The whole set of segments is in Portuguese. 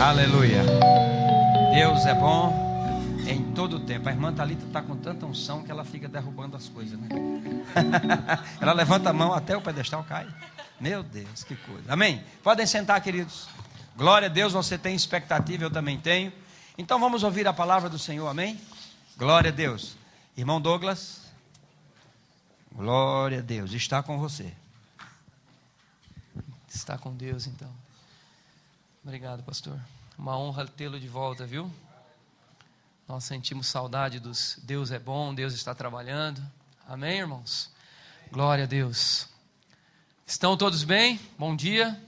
Aleluia. Deus é bom em todo o tempo. A irmã Thalita está com tanta unção que ela fica derrubando as coisas, né? Ela levanta a mão até o pedestal cai. Meu Deus, que coisa. Amém? Podem sentar, queridos. Glória a Deus, você tem expectativa, eu também tenho. Então vamos ouvir a palavra do Senhor, amém? Glória a Deus. Irmão Douglas, glória a Deus, está com você. Está com Deus, então. Obrigado, pastor. Uma honra tê-lo de volta, viu? Nós sentimos saudade dos Deus é bom, Deus está trabalhando. Amém, irmãos? Glória a Deus. Estão todos bem? Bom dia.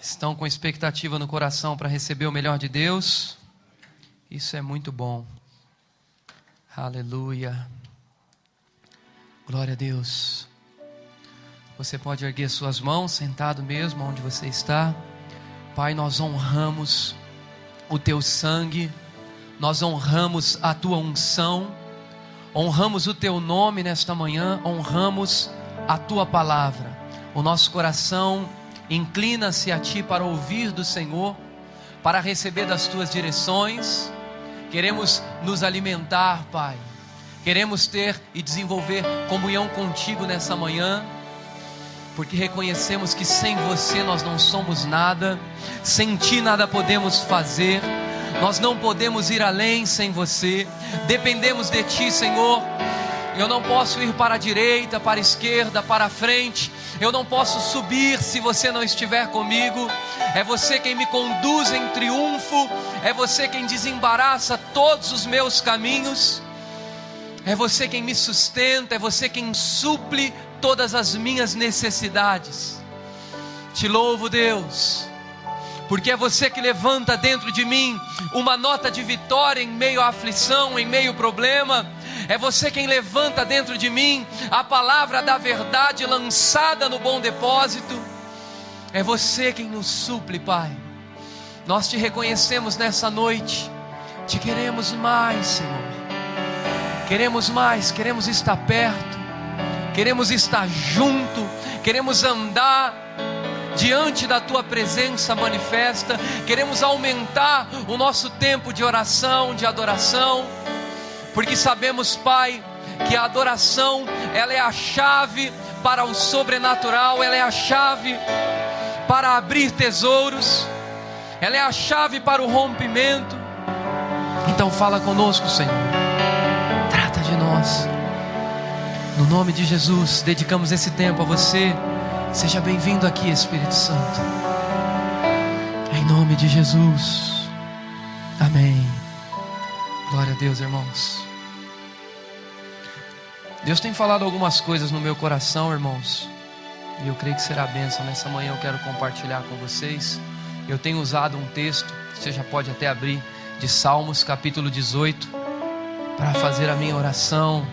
Estão com expectativa no coração para receber o melhor de Deus? Isso é muito bom. Aleluia. Glória a Deus. Você pode erguer suas mãos, sentado mesmo onde você está. Pai, nós honramos o Teu sangue, nós honramos a Tua unção, honramos o Teu nome nesta manhã, honramos a Tua palavra. O nosso coração inclina-se a Ti para ouvir do Senhor, para receber das Tuas direções. Queremos nos alimentar, Pai. Queremos ter e desenvolver comunhão contigo nessa manhã, porque reconhecemos que sem você nós não somos nada, sem Ti nada podemos fazer, nós não podemos ir além sem você, dependemos de Ti, Senhor. Eu não posso ir para a direita, para a esquerda, para a frente, eu não posso subir se você não estiver comigo. É você quem me conduz em triunfo, é você quem desembaraça todos os meus caminhos, é você quem me sustenta, é você quem suple todas as minhas necessidades. Te louvo, Deus, porque é você que levanta dentro de mim uma nota de vitória em meio à aflição, em meio ao problema. É você quem levanta dentro de mim a palavra da verdade lançada no bom depósito. É você quem nos suple, Pai. Nós te reconhecemos nessa noite. Te queremos mais, Senhor. Queremos mais, queremos estar perto, queremos estar junto, queremos andar diante da Tua presença manifesta, queremos aumentar o nosso tempo de oração, de adoração, porque sabemos, Pai, que a adoração, ela é a chave para o sobrenatural, ela é a chave para abrir tesouros, ela é a chave para o rompimento. Então fala conosco, Senhor. Trata de nós. No nome de Jesus, dedicamos esse tempo a você. Seja bem-vindo aqui, Espírito Santo. Em nome de Jesus. Amém. Glória a Deus, irmãos. Deus tem falado algumas coisas no meu coração, irmãos, e eu creio que será bênção. Nessa manhã eu quero compartilhar com vocês. Eu tenho usado um texto, você já pode até abrir, de Salmos capítulo 18, para fazer a minha oração,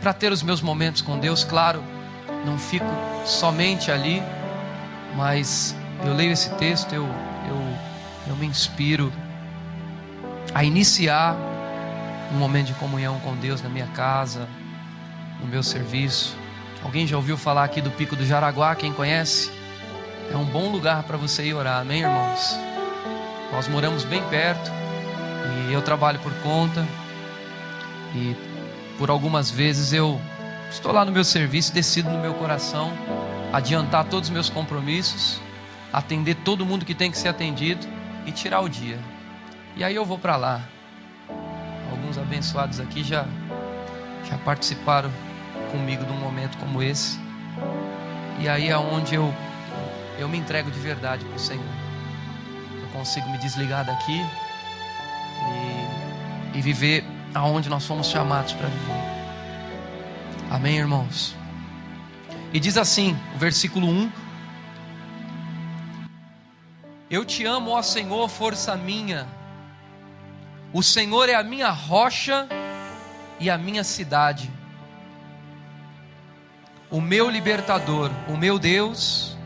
para ter os meus momentos com Deus. Claro, não fico somente ali, mas eu leio esse texto, eu me inspiro a iniciar um momento de comunhão com Deus na minha casa, no meu serviço. Alguém já ouviu falar aqui do Pico do Jaraguá? Quem conhece? É um bom lugar para você ir orar, amém, irmãos? Nós moramos bem perto e eu trabalho por conta, e por algumas vezes eu estou lá no meu serviço, decido no meu coração adiantar todos os meus compromissos, atender todo mundo que tem que ser atendido e tirar o dia. E aí eu vou para lá. Alguns abençoados aqui já participaram comigo de um momento como esse. E aí é onde eu me entrego de verdade para o Senhor. Eu consigo me desligar daqui e viver aonde nós fomos chamados para viver. Amém, irmãos? E diz assim, o versículo 1: Eu te amo, ó Senhor, força minha. O Senhor é a minha rocha e a minha cidade, o meu libertador, o meu Deus,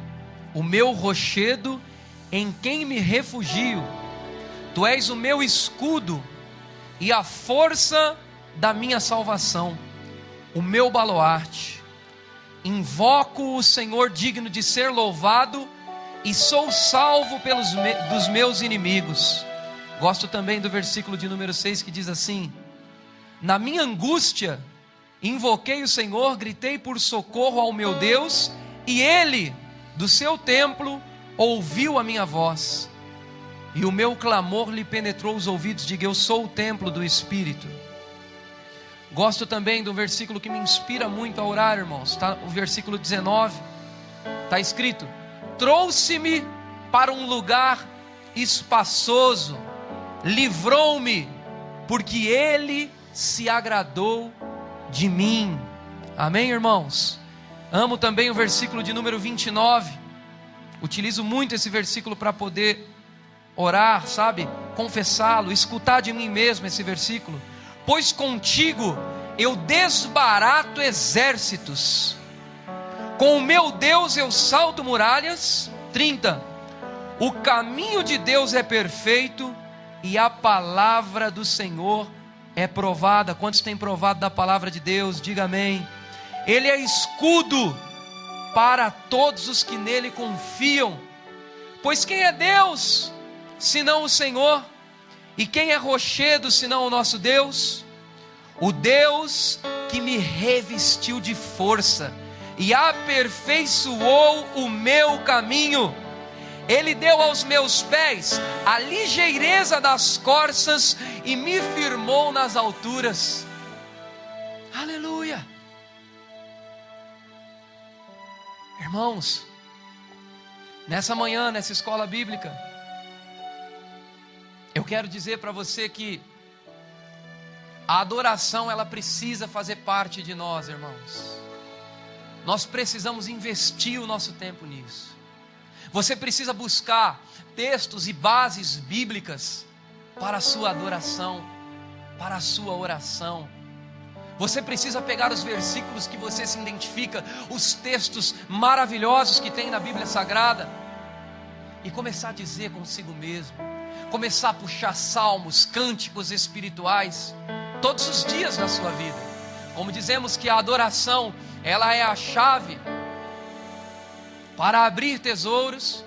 o meu rochedo, em quem me refugio. Tu és o meu escudo e a força da minha salvação, o meu baluarte. Invoco o Senhor digno de ser louvado, e sou salvo dos meus inimigos. Gosto também do versículo de número 6 que diz assim: na minha angústia, invoquei o Senhor, gritei por socorro ao meu Deus, e Ele, do seu templo, ouviu a minha voz, e o meu clamor lhe penetrou os ouvidos. Diga: eu sou o templo do Espírito. Gosto também do versículo que me inspira muito a orar, irmãos. Está o versículo 19. Está escrito: trouxe-me para um lugar espaçoso, livrou-me, porque Ele se agradou de mim. Amém, irmãos? Amo também o versículo de número 29. Utilizo muito esse versículo para poder orar, sabe? Confessá-lo, escutar de mim mesmo esse versículo. Pois contigo eu desbarato exércitos, com o meu Deus eu salto muralhas. 30. O caminho de Deus é perfeito, e a palavra do Senhor é provada. Quantos têm provado da palavra de Deus? Diga amém. Ele é escudo para todos os que nele confiam. Pois quem é Deus senão o Senhor? E quem é rochedo senão o nosso Deus? O Deus que me revestiu de força e aperfeiçoou o meu caminho. Ele deu aos meus pés a ligeireza das corças e me firmou nas alturas. Aleluia! Irmãos, nessa manhã, nessa escola bíblica, eu quero dizer para você que a adoração, ela precisa fazer parte de nós, irmãos. Nós precisamos investir o nosso tempo nisso. Você precisa buscar textos e bases bíblicas para a sua adoração, para a sua oração. Você precisa pegar os versículos que você se identifica, os textos maravilhosos que tem na Bíblia Sagrada, e começar a dizer consigo mesmo, começar a puxar salmos, cânticos espirituais, todos os dias da sua vida. Como dizemos que a adoração, ela é a chave para abrir tesouros.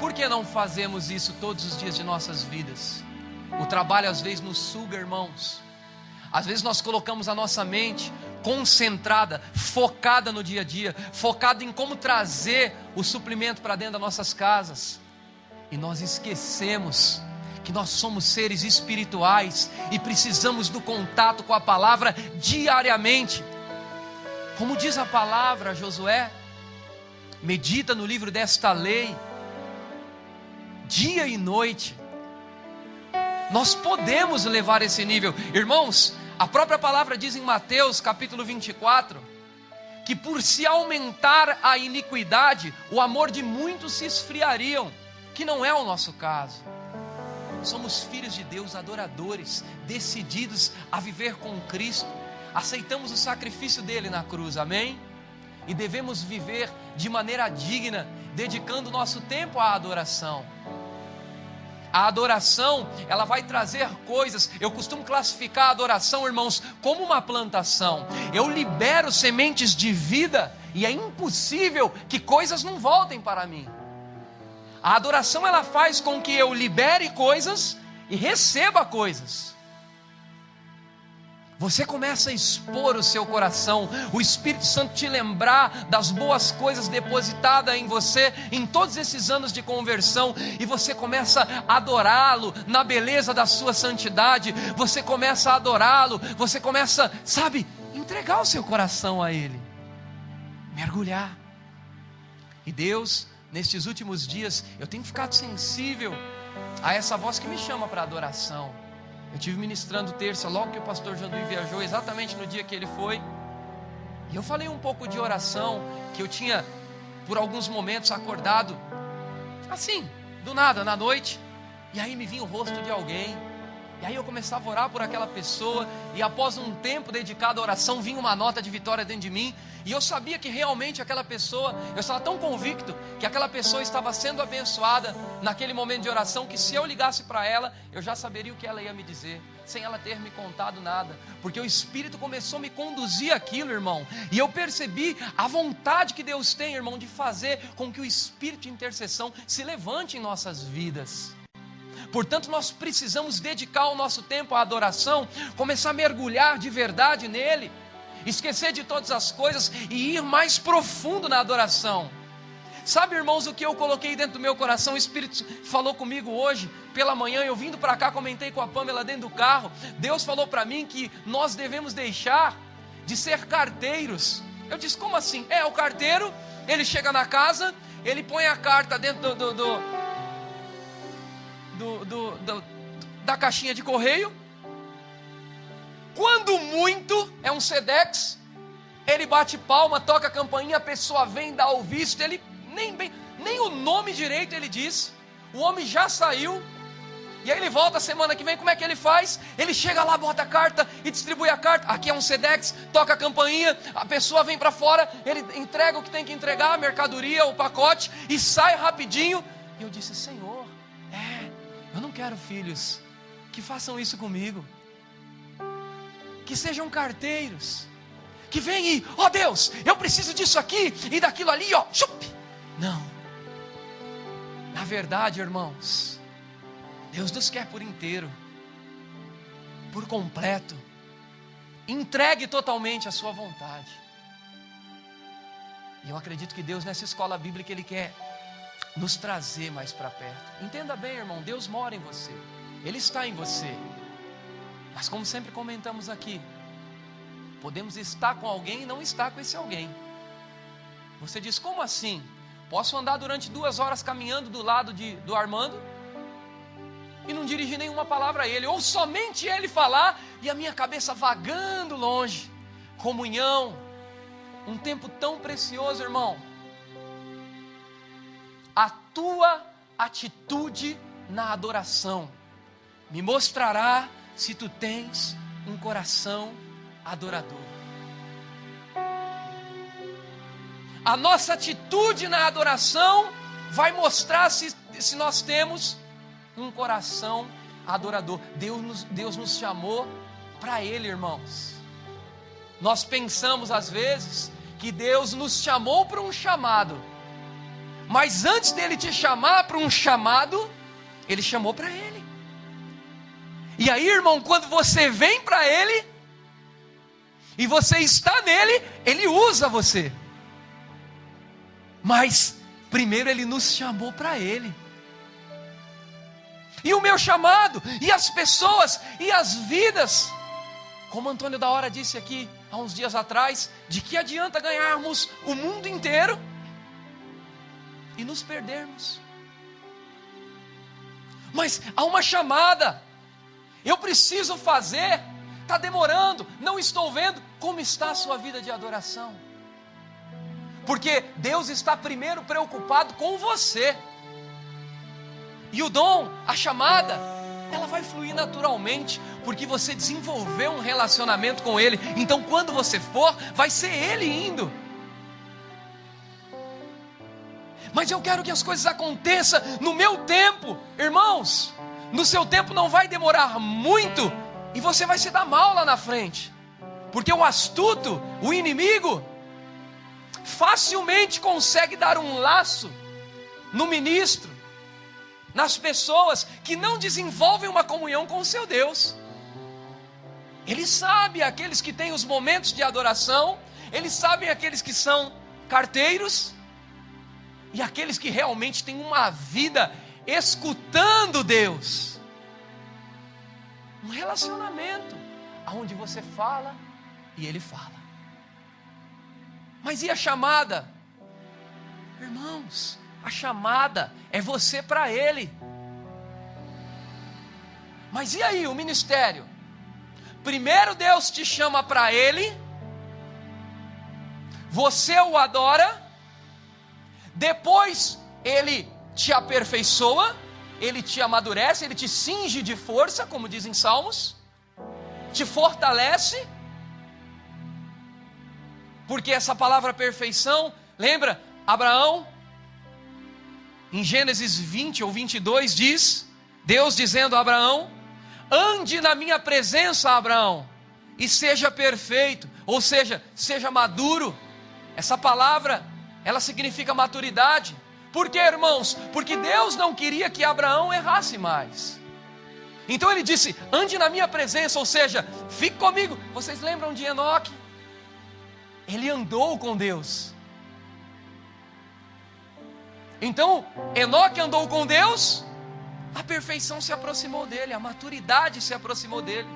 Por que não fazemos isso todos os dias de nossas vidas? O trabalho às vezes nos suga, irmãos. Às vezes nós colocamos a nossa mente concentrada, focada no dia a dia, focada em como trazer o suprimento para dentro das nossas casas, e nós esquecemos que nós somos seres espirituais e precisamos do contato com a palavra diariamente. Como diz a palavra, Josué: medita no livro desta lei, dia e noite. Nós podemos levar esse nível, irmãos. A própria palavra diz em Mateus capítulo 24, que por se aumentar a iniquidade, o amor de muitos se esfriariam, que não é o nosso caso. Somos filhos de Deus, adoradores, decididos a viver com Cristo, aceitamos o sacrifício dele na cruz, amém? E devemos viver de maneira digna, dedicando o nosso tempo à adoração. A adoração, ela vai trazer coisas. Eu costumo classificar a adoração, irmãos, como uma plantação. Eu libero sementes de vida e é impossível que coisas não voltem para mim. A adoração, ela faz com que eu libere coisas e receba coisas. Você começa a expor o seu coração, o Espírito Santo te lembrar das boas coisas depositadas em você em todos esses anos de conversão, e você começa a adorá-lo na beleza da sua santidade. Você começa a adorá-lo, você começa, sabe, entregar o seu coração a Ele, mergulhar. E Deus, nestes últimos dias, eu tenho ficado sensível a essa voz que me chama para adoração. Eu estive ministrando terça, logo que o pastor Janduí viajou, exatamente no dia que ele foi. E eu falei um pouco de oração, que eu tinha, por alguns momentos, acordado, assim, do nada, na noite. E aí me vinha o rosto de alguém. E aí eu começava a orar por aquela pessoa, e após um tempo dedicado à oração, vinha uma nota de vitória dentro de mim, e eu sabia que realmente aquela pessoa, eu estava tão convicto que aquela pessoa estava sendo abençoada naquele momento de oração, que se eu ligasse para ela, eu já saberia o que ela ia me dizer, sem ela ter me contado nada, porque o Espírito começou a me conduzir aquilo, irmão, e eu percebi a vontade que Deus tem, irmão, de fazer com que o Espírito de intercessão se levante em nossas vidas. Portanto, nós precisamos dedicar o nosso tempo à adoração, começar a mergulhar de verdade nele, esquecer de todas as coisas e ir mais profundo na adoração. Sabe, irmãos, o que eu coloquei dentro do meu coração? O Espírito falou comigo hoje, pela manhã, eu vindo para cá, comentei com a Pamela dentro do carro. Deus falou para mim que nós devemos deixar de ser carteiros. Eu disse, como assim? O carteiro, ele chega na casa, ele põe a carta dentro da caixinha de correio. Quando muito, é um Sedex, ele bate palma, toca a campainha, a pessoa vem, dá o visto, ele nem o nome direito ele diz, o homem já saiu, e aí ele volta a semana que vem. Como é que ele faz? Ele chega lá, bota a carta e distribui a carta. Aqui é um Sedex, toca a campainha, a pessoa vem para fora, ele entrega o que tem que entregar, a mercadoria, o pacote, e sai rapidinho. E eu disse, Senhor, eu não quero filhos que façam isso comigo, que sejam carteiros, que venham e, ó Deus, eu preciso disso aqui e daquilo ali, ó, chup. Não, na verdade, irmãos, Deus nos quer por inteiro, por completo, entregue totalmente a sua vontade. E eu acredito que Deus, nessa escola bíblica, Ele quer nos trazer mais para perto. Entenda bem, irmão, Deus mora em você, Ele está em você, mas como sempre comentamos aqui, podemos estar com alguém e não estar com esse alguém. Você diz, como assim? Posso andar durante 2 horas caminhando do lado do Armando e não dirigir nenhuma palavra a ele, ou somente ele falar e a minha cabeça vagando longe. Comunhão, um tempo tão precioso, irmão. A tua atitude na adoração me mostrará se tu tens um coração adorador. A nossa atitude na adoração vai mostrar se nós temos um coração adorador. Deus nos chamou para Ele, irmãos. Nós pensamos às vezes que Deus nos chamou para um chamado, mas antes dele te chamar para um chamado, Ele chamou para Ele. E aí, irmão, quando você vem para Ele e você está nele, Ele usa você. Mas primeiro Ele nos chamou para Ele. E o meu chamado, e as pessoas, e as vidas, como Antônio da Hora disse aqui há uns dias atrás, de que adianta ganharmos o mundo inteiro e nos perdermos? Mas há uma chamada, eu preciso fazer, está demorando, não estou vendo. Como está a sua vida de adoração? Porque Deus está primeiro preocupado com você. E o dom, a chamada, ela vai fluir naturalmente, porque você desenvolveu um relacionamento com Ele. Então quando você for, vai ser Ele indo. Mas eu quero que as coisas aconteçam no meu tempo. Irmãos, no seu tempo não vai demorar muito, e você vai se dar mal lá na frente. Porque o astuto, o inimigo, facilmente consegue dar um laço no ministro, nas pessoas que não desenvolvem uma comunhão com o seu Deus. Ele sabe aqueles que têm os momentos de adoração, ele sabe aqueles que são carteiros, e aqueles que realmente têm uma vida escutando Deus. Um relacionamento, onde você fala e Ele fala. Mas e a chamada? Irmãos, a chamada é você para Ele. Mas e aí o ministério? Primeiro Deus te chama para Ele, você o adora, depois Ele te aperfeiçoa, ele te amadurece, ele te cinge de força, como dizem Salmos, te fortalece, porque essa palavra perfeição, lembra, Abraão, em Gênesis 20 ou 22 diz, Deus dizendo a Abraão, ande na minha presença, Abraão, e seja perfeito, ou seja, seja maduro. Essa palavra, ela significa maturidade. Por quê, irmãos? Porque Deus não queria que Abraão errasse mais. Então ele disse, ande na minha presença, ou seja, fique comigo. Vocês lembram de Enoque? Ele andou com Deus. Então, Enoque andou com Deus, a perfeição se aproximou dele, a maturidade se aproximou dele.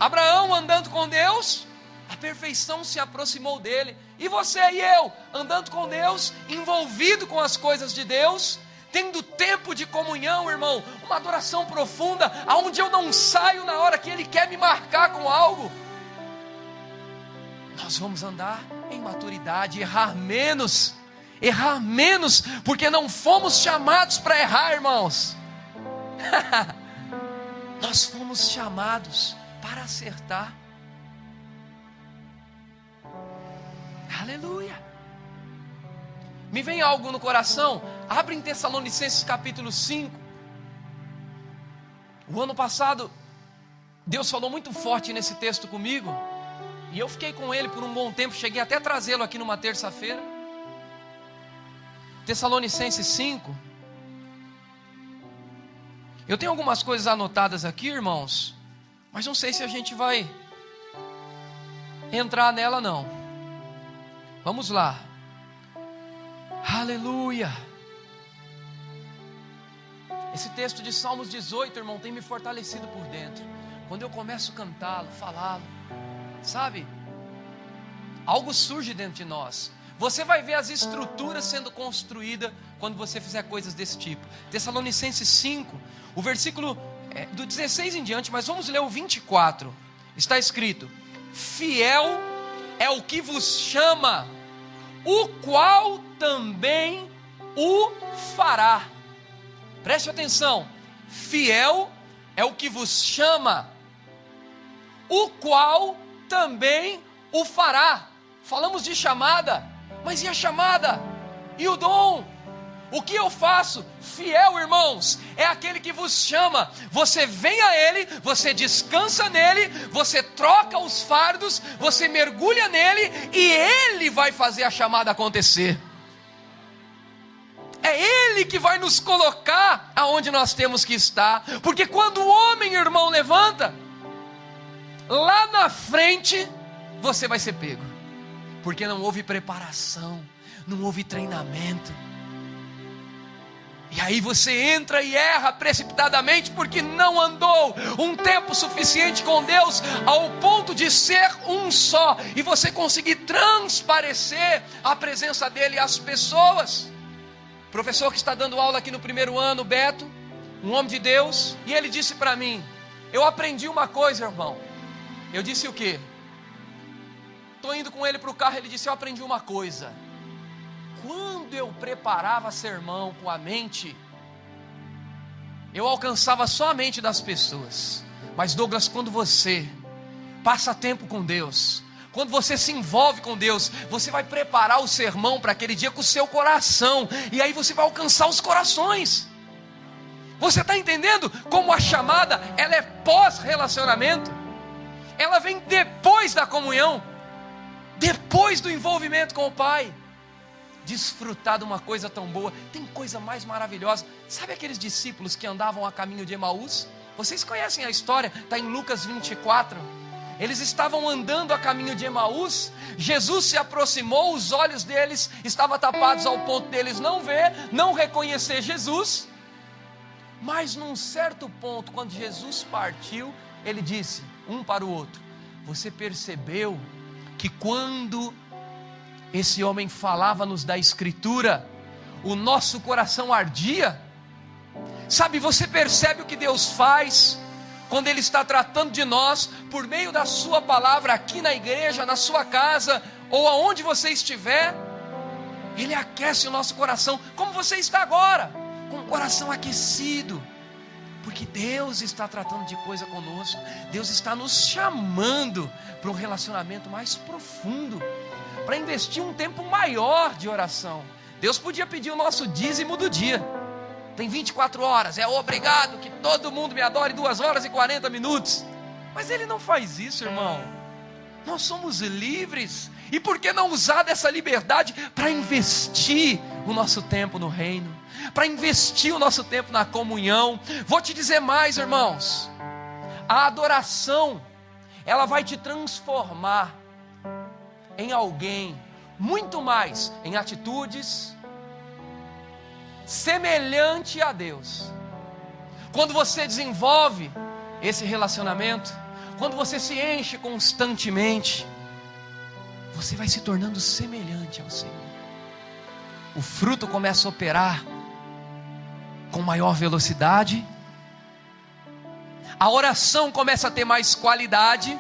Abraão andando com Deus, a perfeição se aproximou dele. E você e eu, andando com Deus, envolvido com as coisas de Deus, tendo tempo de comunhão, irmão, uma adoração profunda, aonde eu não saio na hora que Ele quer me marcar com algo. Nós vamos andar em maturidade, errar menos, porque não fomos chamados para errar, irmãos. Nós fomos chamados para acertar. Aleluia. Me vem algo no coração. Abre em Tessalonicenses capítulo 5. O ano passado Deus falou muito forte nesse texto comigo, e eu fiquei com ele por um bom tempo. Cheguei até a trazê-lo aqui numa terça-feira. Tessalonicenses 5. Eu tenho algumas coisas anotadas aqui, irmãos, mas não sei se a gente vai entrar nela não. Vamos lá. Aleluia. Esse texto de Salmos 18, irmão, tem me fortalecido por dentro. Quando eu começo a cantá-lo, falá-lo, sabe? Algo surge dentro de nós. Você vai ver as estruturas sendo construídas quando você fizer coisas desse tipo. Tessalonicenses 5, o versículo do 16 em diante, mas vamos ler o 24. Está escrito: fiel é o que vos chama, o qual também o fará. Preste atenção. Fiel é o que vos chama, o qual também o fará. Falamos de chamada, mas e a chamada? E o dom? O que eu faço? Fiel, irmãos, é aquele que vos chama. Você vem a Ele, você descansa nele, você troca os fardos, você mergulha nele, e Ele vai fazer a chamada acontecer. É Ele que vai nos colocar aonde nós temos que estar. Porque quando o homem, irmão, levanta, lá na frente você vai ser pego, porque não houve preparação, não houve treinamento. E aí você entra e erra precipitadamente, porque não andou um tempo suficiente com Deus, ao ponto de ser um só, e você conseguir transparecer a presença dEle às pessoas. O professor que está dando aula aqui no primeiro ano, Beto, um homem de Deus, e ele disse para mim: eu aprendi uma coisa, irmão. Eu disse: o quê? Estou indo com ele para o carro. Ele disse: eu aprendi uma coisa. Quando eu preparava sermão com a mente, eu alcançava só a mente das pessoas. Mas Douglas, quando você passa tempo com Deus, quando você se envolve com Deus, você vai preparar o sermão para aquele dia com o seu coração, e aí você vai alcançar os corações. Você está entendendo como a chamada, ela é pós-relacionamento? Ela vem depois da comunhão, depois do envolvimento com o Pai. Desfrutar de uma coisa tão boa. Tem coisa mais maravilhosa. Sabe aqueles discípulos que andavam a caminho de Emaús? Vocês conhecem a história, está em Lucas 24. Eles estavam andando a caminho de Emaús. Jesus se aproximou, os olhos deles estavam tapados ao ponto deles não ver, não reconhecer Jesus. Mas num certo ponto, quando Jesus partiu, ele disse um para o outro: você percebeu que quando esse homem falava-nos da Escritura, o nosso coração ardia? Sabe, você percebe o que Deus faz quando Ele está tratando de nós por meio da sua palavra aqui na igreja, na sua casa ou aonde você estiver? Ele aquece o nosso coração, como você está agora, com o coração aquecido, Porque Deus está tratando de coisa conosco. Deus está nos chamando para um relacionamento mais profundo, para investir um tempo maior de oração. Deus podia pedir o nosso dízimo do dia. Tem 24 horas, é obrigado que todo mundo me adore 2 horas e 40 minutos. Mas Ele não faz isso, irmão. Nós somos livres. E por que não usar dessa liberdade para investir o nosso tempo no reino? Para investir o nosso tempo na comunhão? Vou te dizer mais, irmãos. A adoração, ela vai te transformar em alguém muito mais em atitudes semelhante a Deus. Quando você desenvolve esse relacionamento, quando você se enche constantemente, você vai se tornando semelhante ao Senhor. O fruto começa a operar com maior velocidade. A oração começa a ter mais qualidade.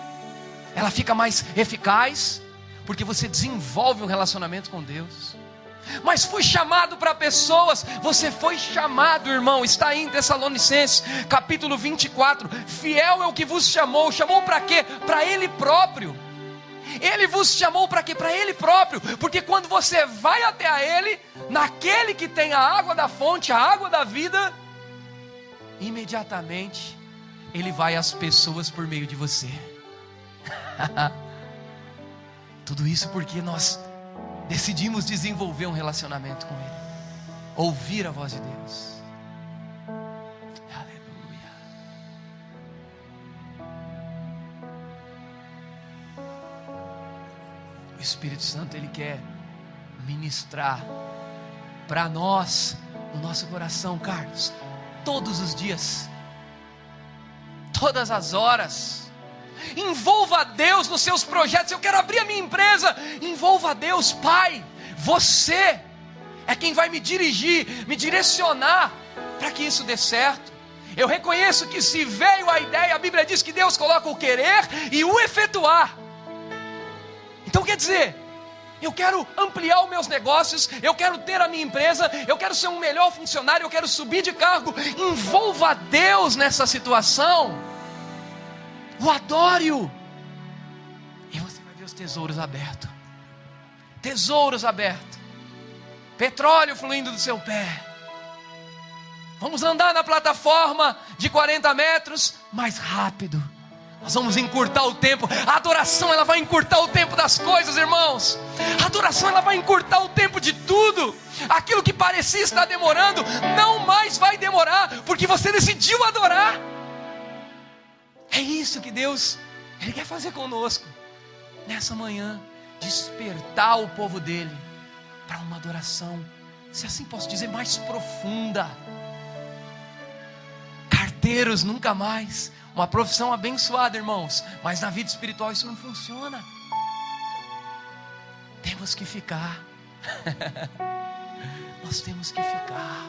Ela fica mais eficaz, porque você desenvolve um relacionamento com Deus. Mas fui chamado para pessoas. Você foi chamado, irmão. Está aí em Tessalonicenses capítulo 24. Fiel é o que vos chamou. Chamou para quê? Para Ele próprio. Ele vos chamou para quê? Para Ele próprio. Porque quando você vai até a Ele, naquele que tem a água da fonte, a água da vida, imediatamente Ele vai às pessoas por meio de você. Tudo isso porque nós decidimos desenvolver um relacionamento com Ele, ouvir a voz de Deus. Aleluia. O Espírito Santo, Ele quer ministrar para nós, no nosso coração, Carlos, todos os dias, todas as horas. Envolva Deus nos seus projetos. Eu quero abrir a minha empresa. Envolva Deus, Pai. Você é quem vai me dirigir, me direcionar para que isso dê certo. Eu reconheço que se veio a ideia, a Bíblia diz que Deus coloca o querer e o efetuar. Então quer dizer, eu quero ampliar os meus negócios, eu quero ter a minha empresa, eu quero ser um melhor funcionário, eu quero subir de cargo. Envolva Deus nessa situação. O adore-o, e você vai ver os tesouros abertos. Tesouros abertos. Petróleo fluindo do seu pé. Vamos andar na plataforma de 40 metros mais rápido. Nós vamos encurtar o tempo. A adoração, ela vai encurtar o tempo das coisas, irmãos. A adoração, ela vai encurtar o tempo de tudo. Aquilo que parecia estar demorando, não mais vai demorar, porque você decidiu adorar. É isso que Deus, Ele quer fazer conosco nessa manhã. Despertar o povo dEle para uma adoração, se assim posso dizer, mais profunda. Carteiros nunca mais. Uma profissão abençoada, irmãos, mas na vida espiritual isso não funciona. Temos que ficar. Nós temos que ficar.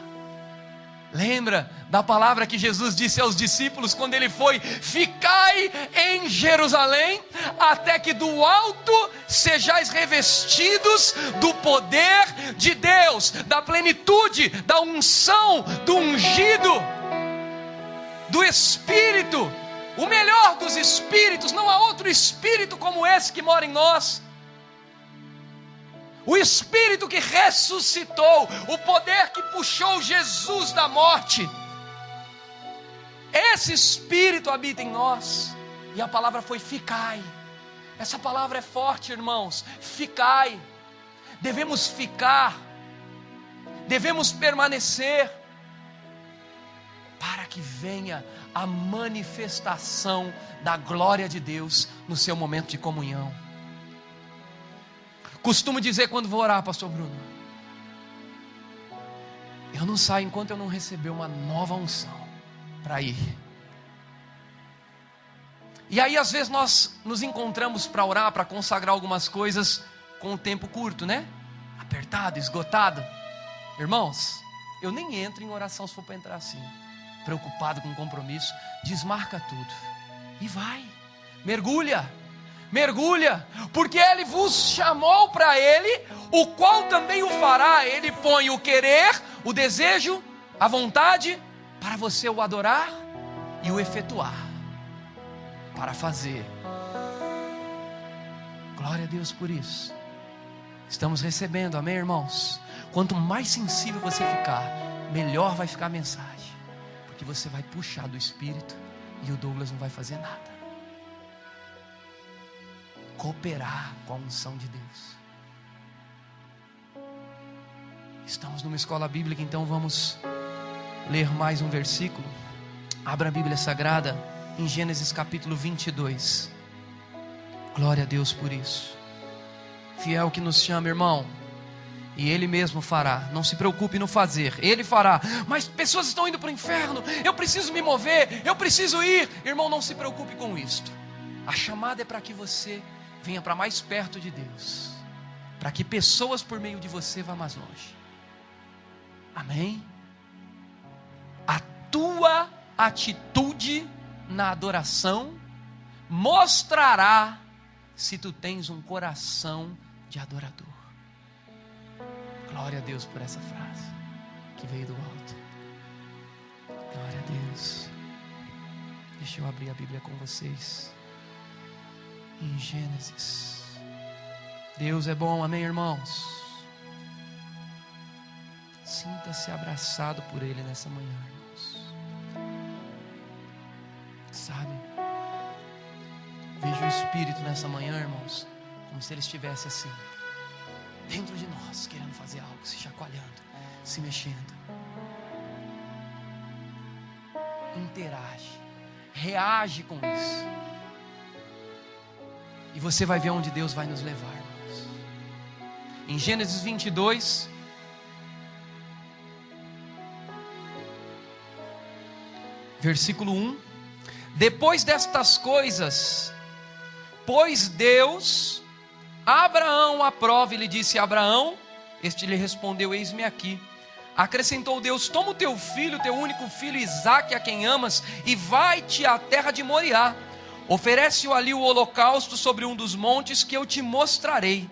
Lembra da palavra que Jesus disse aos discípulos quando Ele foi: ficai em Jerusalém, até que do alto sejais revestidos do poder de Deus, da plenitude, da unção, do ungido, do Espírito, o melhor dos Espíritos. Não há outro Espírito como esse que mora em nós. O Espírito que ressuscitou, o poder que puxou Jesus da morte, esse Espírito habita em nós. E a palavra foi ficai. Essa palavra é forte, irmãos. Ficai. Devemos ficar, devemos permanecer, para que venha a manifestação da glória de Deus no seu momento de comunhão. Costumo dizer quando vou orar, pastor Bruno, eu não saio enquanto eu não receber uma nova unção para ir. E aí às vezes nós nos encontramos para orar, para consagrar algumas coisas com o tempo curto, né? Apertado, esgotado. Irmãos, eu nem entro em oração se for para entrar assim, preocupado com compromisso. Desmarca tudo e vai, mergulha, porque Ele vos chamou para Ele, o qual também o fará. Ele põe o querer, o desejo, a vontade, para você o adorar e o efetuar, para fazer. Glória a Deus por isso. Estamos recebendo, amém, irmãos? Quanto mais sensível você ficar, melhor vai ficar a mensagem, porque você vai puxar do Espírito e o Douglas não vai fazer nada. Cooperar com a unção de Deus. Estamos numa escola bíblica, então vamos ler mais um versículo. Abra a Bíblia Sagrada em Gênesis capítulo 22. Glória a Deus por isso. Fiel que nos chama, irmão, e Ele mesmo fará. Não se preocupe no fazer, Ele fará. Mas pessoas estão indo para o inferno, eu preciso me mover, eu preciso ir. Irmão, não se preocupe com isto. A chamada é para que você venha para mais perto de Deus, para que pessoas por meio de você vá mais longe. Amém? A tua atitude na adoração mostrará se tu tens um coração de adorador. Glória a Deus por essa frase que veio do alto. Glória a Deus. Deixa eu abrir a Bíblia com vocês em Gênesis. Deus é bom, amém, irmãos? Sinta-se abraçado por Ele nessa manhã, irmãos. Sabe, vejo o Espírito nessa manhã, irmãos, como se Ele estivesse assim, dentro de nós, querendo fazer algo, se chacoalhando, se mexendo. Interage, reage com isso, e você vai ver onde Deus vai nos levar, irmãos. Em Gênesis 22, versículo 1. Depois destas coisas, pôs Deus Abraão à prova e lhe disse: Abraão, este lhe respondeu: eis-me aqui. Acrescentou Deus: toma o teu filho, teu único filho Isaque, a quem amas, e vai-te à terra de Moriá. Oferece-o ali o holocausto sobre um dos montes que eu te mostrarei.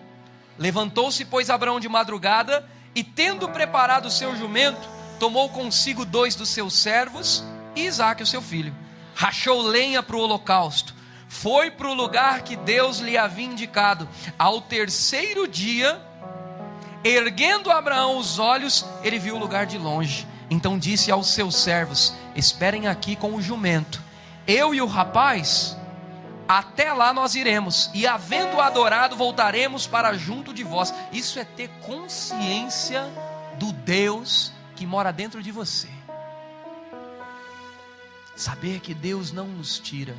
Levantou-se, pois, Abraão de madrugada, e tendo preparado o seu jumento, tomou consigo 2 dos seus servos e Isaque, o seu filho. Rachou lenha para o holocausto. Foi para o lugar que Deus lhe havia indicado. Ao terceiro dia, erguendo Abraão os olhos, ele viu o lugar de longe. Então disse aos seus servos: esperem aqui com o jumento. Eu e o rapaz, até lá nós iremos, e havendo adorado, voltaremos para junto de vós. Isso é ter consciência do Deus que mora dentro de você. Saber que Deus não nos tira,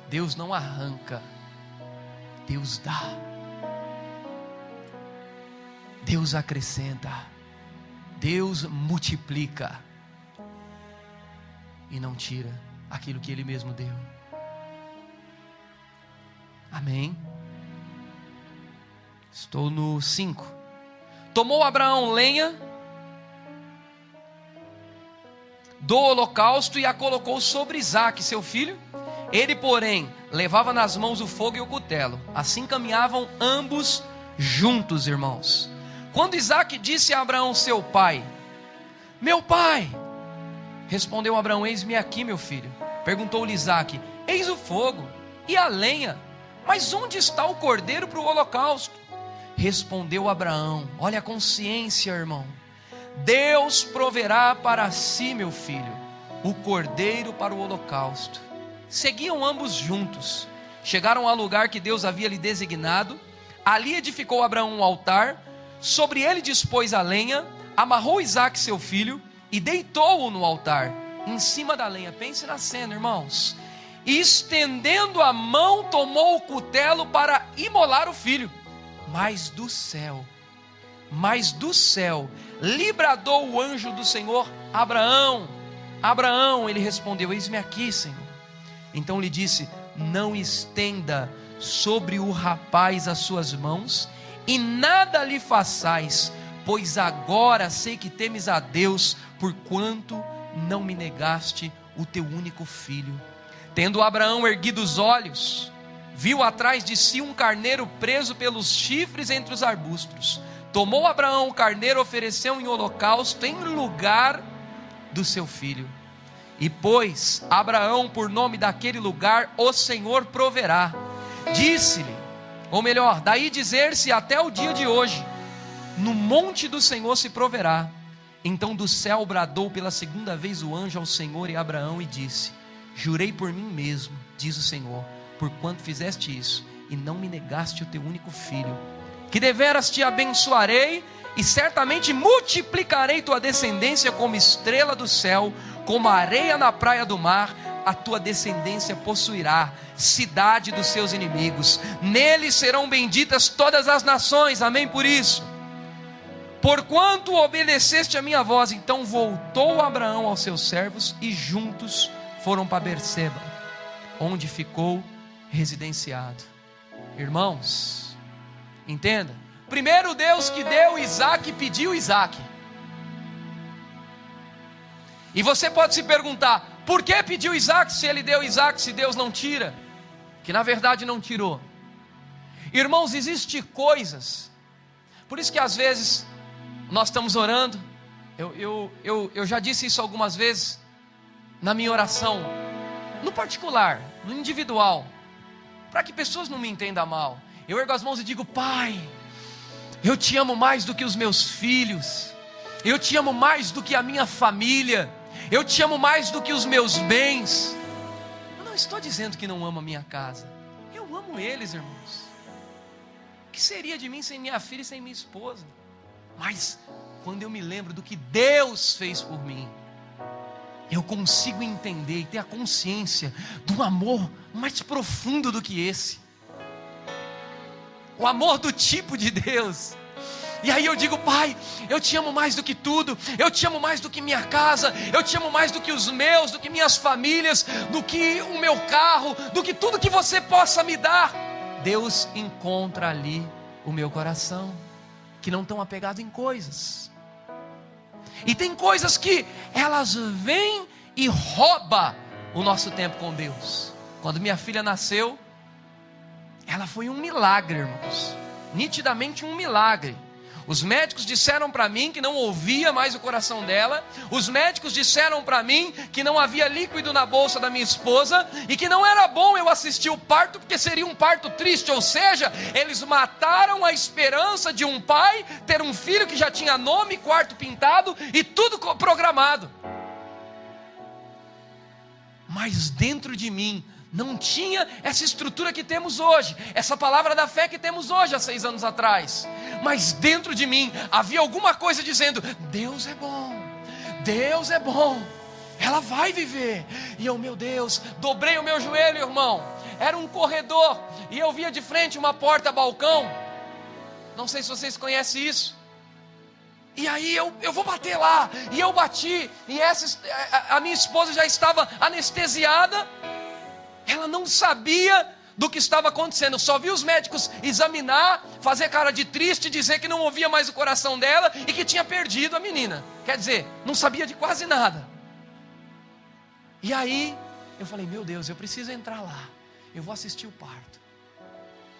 Deus não arranca, Deus dá, Deus acrescenta, Deus multiplica e não tira aquilo que Ele mesmo deu. Amém? Estou no 5. Tomou Abraão lenha do holocausto e a colocou sobre Isaque, seu filho. Ele, porém, levava nas mãos o fogo e o cutelo. Assim caminhavam ambos juntos, irmãos. Quando Isaque disse a Abraão, seu pai: meu pai. Respondeu Abraão: eis-me aqui, meu filho. Perguntou-lhe Isaque: eis o fogo e a lenha, mas onde está o cordeiro para o holocausto? Respondeu Abraão: olha a consciência, irmão. Deus proverá para si, meu filho, o cordeiro para o holocausto. Seguiam ambos juntos. Chegaram ao lugar que Deus havia lhe designado. Ali edificou Abraão um altar. Sobre ele dispôs a lenha. Amarrou Isaque, seu filho, e deitou-o no altar, em cima da lenha. Pense na cena, irmãos. E estendendo a mão, tomou o cutelo para imolar o filho. Mas do céu lhe bradou o anjo do Senhor: Abraão, Abraão. Ele respondeu: eis-me aqui, Senhor. Então lhe disse: não estenda sobre o rapaz as suas mãos, e nada lhe façais, pois agora sei que temes a Deus, porquanto não me negaste o teu único filho. Tendo Abraão erguido os olhos, viu atrás de si um carneiro preso pelos chifres entre os arbustos. Tomou Abraão o carneiro, ofereceu em holocausto em lugar do seu filho. E pôs Abraão por nome daquele lugar: o Senhor proverá. Disse-lhe, ou melhor, daí dizer-se até o dia de hoje: no monte do Senhor se proverá. Então do céu bradou pela segunda vez o anjo ao Senhor e a Abraão e disse: jurei por mim mesmo, diz o Senhor, porquanto fizeste isso e não me negaste o teu único filho, que deveras te abençoarei e certamente multiplicarei tua descendência como estrela do céu, como a areia na praia do mar. A tua descendência possuirá cidade dos seus inimigos, nele serão benditas todas as nações. Amém por isso. Porquanto obedeceste a minha voz. Então voltou Abraão aos seus servos e juntos foram para Berseba, onde ficou residenciado. Irmãos, entenda, primeiro Deus que deu Isaac pediu Isaac. E você pode se perguntar, por que pediu Isaac se ele deu Isaac, se Deus não tira? Que na verdade não tirou. Irmãos, existem coisas, por isso que às vezes nós estamos orando, eu já disse isso algumas vezes, na minha oração, no particular, no individual, para que pessoas não me entendam mal. Eu ergo as mãos e digo: Pai, eu te amo mais do que os meus filhos, eu te amo mais do que a minha família, eu te amo mais do que os meus bens. Eu não estou dizendo que não amo a minha casa, eu amo eles, irmãos. O que seria de mim sem minha filha e sem minha esposa? Mas quando eu me lembro do que Deus fez por mim, eu consigo entender e ter a consciência do amor mais profundo do que esse, o amor do tipo de Deus. E aí eu digo: Pai, eu te amo mais do que tudo, eu te amo mais do que minha casa, eu te amo mais do que os meus, do que minhas famílias, do que o meu carro, do que tudo que você possa me dar. Deus encontra ali o meu coração, que não estão apegados em coisas. E tem coisas que elas vêm e roubam o nosso tempo com Deus. Quando minha filha nasceu, ela foi um milagre, irmãos, nitidamente um milagre. Os médicos disseram para mim que não ouvia mais o coração dela. Os médicos disseram para mim que não havia líquido na bolsa da minha esposa e que não era bom eu assistir o parto, porque seria um parto triste. Ou seja, eles mataram a esperança de um pai ter um filho que já tinha nome, quarto pintado e tudo programado. Mas dentro de mim não tinha essa estrutura que temos hoje, essa palavra da fé que temos hoje, há 6 anos atrás. Mas dentro de mim havia alguma coisa dizendo: Deus é bom, Deus é bom, ela vai viver. E eu, meu Deus, dobrei o meu joelho, irmão. Era um corredor e eu via de frente uma porta-balcão. Não sei se vocês conhecem isso. E aí eu vou bater lá. E eu bati. E a minha esposa já estava anestesiada. Ela não sabia do que estava acontecendo. Só vi os médicos examinar, fazer cara de triste, dizer que não ouvia mais o coração dela e que tinha perdido a menina. Quer dizer, não sabia de quase nada. E aí eu falei: meu Deus, eu preciso entrar lá, eu vou assistir o parto.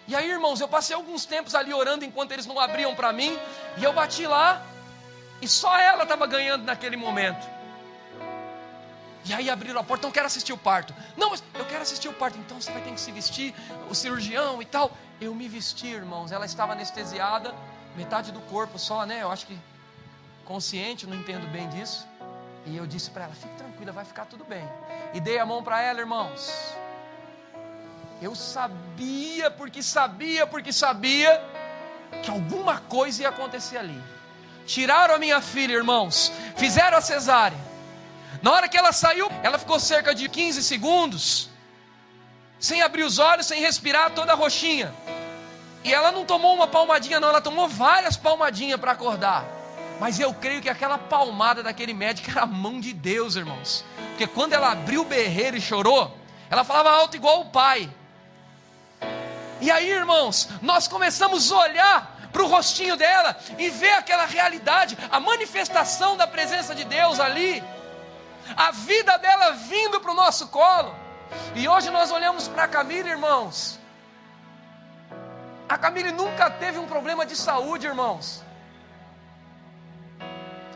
E aí, irmãos, eu passei alguns tempos ali orando enquanto eles não abriam para mim. E eu bati lá e só ela estava ganhando naquele momento. E aí abriram a porta: não quero assistir o parto. Não, mas eu quero assistir o parto. Então você vai ter que se vestir, o cirurgião e tal. Eu me vesti, irmãos. Ela estava anestesiada, metade do corpo só, né? Eu acho que consciente, não entendo bem disso. E eu disse para ela: fique tranquila, vai ficar tudo bem. E dei a mão para ela, irmãos. Eu sabia, porque sabia que alguma coisa ia acontecer ali. Tiraram a minha filha, irmãos, fizeram a cesárea. Na hora que ela saiu, ela ficou cerca de 15 segundos sem abrir os olhos, sem respirar, toda roxinha. E ela não tomou uma palmadinha não, ela tomou várias palmadinhas para acordar. Mas eu creio que aquela palmada daquele médico era a mão de Deus, irmãos. Porque quando ela abriu o berreiro e chorou, ela falava alto igual o pai. E aí, irmãos, nós começamos a olhar para o rostinho dela e ver aquela realidade, a manifestação da presença de Deus ali. A vida dela vindo para o nosso colo. E hoje nós olhamos para a Camila, irmãos. A Camila nunca teve um problema de saúde, irmãos.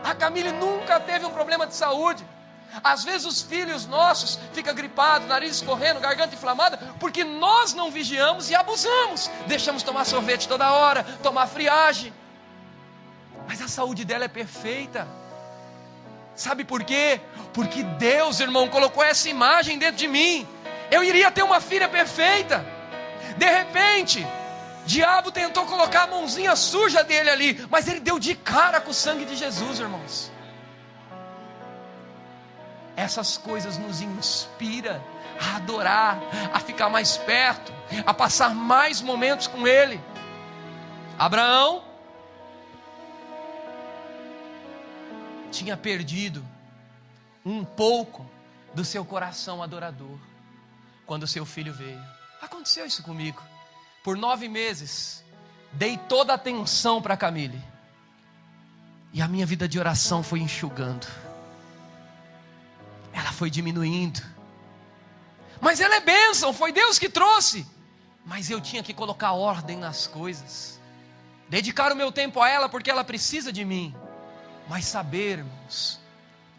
A Camila nunca teve um problema de saúde. Às vezes os filhos nossos ficam gripados, nariz escorrendo, garganta inflamada, porque nós não vigiamos e abusamos. Deixamos tomar sorvete toda hora, tomar friagem. Mas a saúde dela é perfeita. Sabe por quê? Porque Deus, irmão, colocou essa imagem dentro de mim. Eu iria ter uma filha perfeita. De repente, o diabo tentou colocar a mãozinha suja dele ali, mas ele deu de cara com o sangue de Jesus, irmãos. Essas coisas nos inspiram a adorar, a ficar mais perto, a passar mais momentos com Ele. Abraão tinha perdido um pouco do seu coração adorador quando seu filho veio. Aconteceu isso comigo. Por 9 meses, dei toda a atenção para Camille, e a minha vida de oração foi enxugando. Ela foi diminuindo. Mas ela é bênção, foi Deus que trouxe. Mas eu tinha que colocar ordem nas coisas. Dedicar o meu tempo a ela porque ela precisa de mim. Mas saber, irmãos,